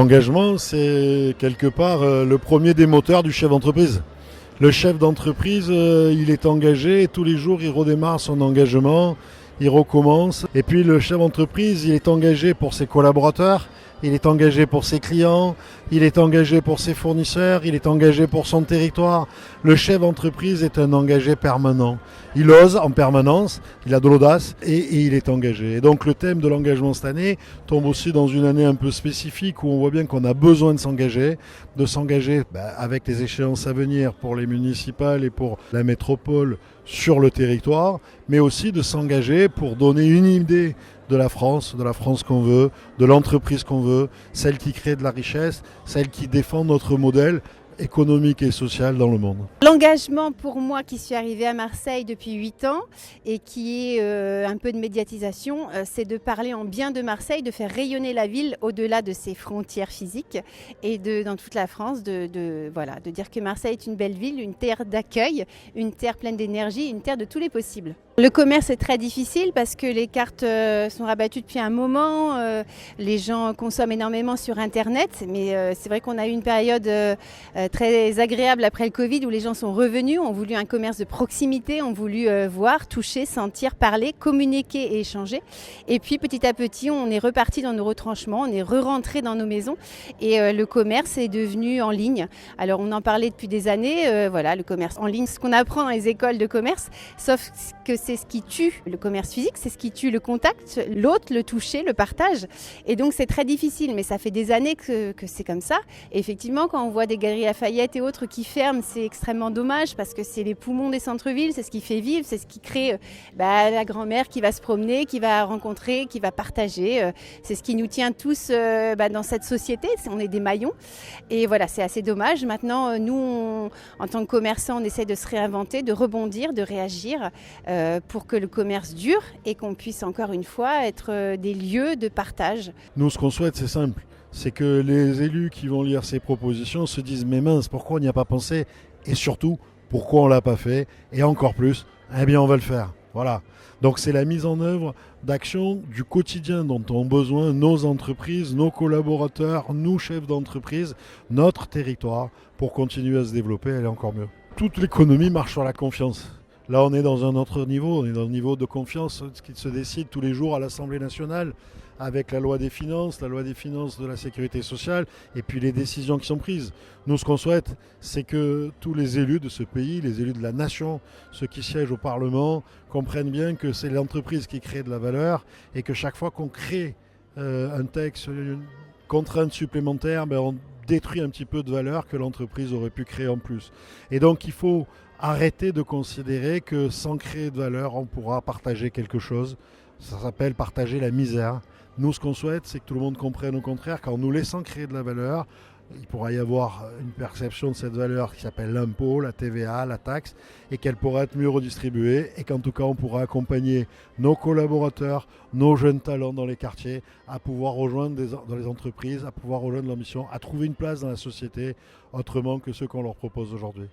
L'engagement, c'est quelque part le premier des moteurs du chef d'entreprise. Le chef d'entreprise, il est engagé et tous les jours, il redémarre son engagement, il recommence. Et puis le chef d'entreprise, il est engagé pour ses collaborateurs, il est engagé pour ses clients, il est engagé pour ses fournisseurs, il est engagé pour son territoire. Le chef d'entreprise est un engagé permanent. Il ose en permanence, il a de l'audace et il est engagé. Et donc le thème de l'engagement cette année tombe aussi dans une année un peu spécifique où on voit bien qu'on a besoin de s'engager avec les échéances à venir pour les municipales et pour la métropole sur le territoire, mais aussi de s'engager pour donner une idée de la France qu'on veut, de l'entreprise qu'on veut, celle qui crée de la richesse, celle qui défend notre modèle économique et social dans le monde. L'engagement pour moi qui suis arrivée à Marseille depuis 8 ans et qui est un peu de médiatisation, c'est de parler en bien de Marseille, de faire rayonner la ville au-delà de ses frontières physiques et dans toute la France, de dire que Marseille est une belle ville, une terre d'accueil, une terre pleine d'énergie, une terre de tous les possibles. Le commerce est très difficile parce que les cartes sont rabattues depuis un moment, les gens consomment énormément sur Internet, mais c'est vrai qu'on a eu une période très agréable après le Covid où les gens sont revenus, ont voulu un commerce de proximité, ont voulu voir, toucher, sentir, parler, communiquer et échanger. Et puis petit à petit, on est reparti dans nos retranchements, on est re-rentré dans nos maisons et le commerce est devenu en ligne. Alors on en parlait depuis des années, le commerce en ligne, ce qu'on apprend dans les écoles de commerce, sauf que c'est ce qui tue le commerce physique, c'est ce qui tue le contact, l'autre, le toucher, le partage. Et donc c'est très difficile, mais ça fait des années que c'est comme ça. Et effectivement, quand on voit des galeries Lafayette et autres qui ferment, c'est extrêmement dommage parce que c'est les poumons des centres-villes, c'est ce qui fait vivre, c'est ce qui crée la grand-mère qui va se promener, qui va rencontrer, qui va partager. C'est ce qui nous tient tous dans cette société, on est des maillons. Et voilà, c'est assez dommage. Maintenant, nous, en tant que commerçants, on essaie de se réinventer, de rebondir, de réagir pour que le commerce dure et qu'on puisse encore une fois être des lieux de partage. Nous, ce qu'on souhaite, c'est simple. C'est que les élus qui vont lire ces propositions se disent « mais mince, pourquoi on n'y a pas pensé ?» et surtout, pourquoi on ne l'a pas fait ? Et encore plus, eh bien on va le faire. Voilà. Donc c'est la mise en œuvre d'actions du quotidien dont ont besoin nos entreprises, nos collaborateurs, nous chefs d'entreprise, notre territoire pour continuer à se développer et aller encore mieux. Toute l'économie marche sur la confiance. Là, on est dans un autre niveau, on est dans le niveau de confiance, ce qui se décide tous les jours à l'Assemblée nationale, avec la loi des finances de la sécurité sociale, et puis les décisions qui sont prises. Nous, ce qu'on souhaite, c'est que tous les élus de ce pays, les élus de la nation, ceux qui siègent au Parlement, comprennent bien que c'est l'entreprise qui crée de la valeur, et que chaque fois qu'on crée un texte, une contrainte supplémentaire, on détruit un petit peu de valeur que l'entreprise aurait pu créer en plus. Et donc, il faut arrêter de considérer que sans créer de valeur, on pourra partager quelque chose. Ça s'appelle partager la misère. Nous, ce qu'on souhaite, c'est que tout le monde comprenne au contraire qu'en nous laissant créer de la valeur, il pourra y avoir une perception de cette valeur qui s'appelle l'impôt, la TVA, la taxe, et qu'elle pourra être mieux redistribuée, et qu'en tout cas, on pourra accompagner nos collaborateurs, nos jeunes talents dans les quartiers, à pouvoir rejoindre dans les entreprises, à pouvoir rejoindre leur mission, à trouver une place dans la société autrement que ce qu'on leur propose aujourd'hui.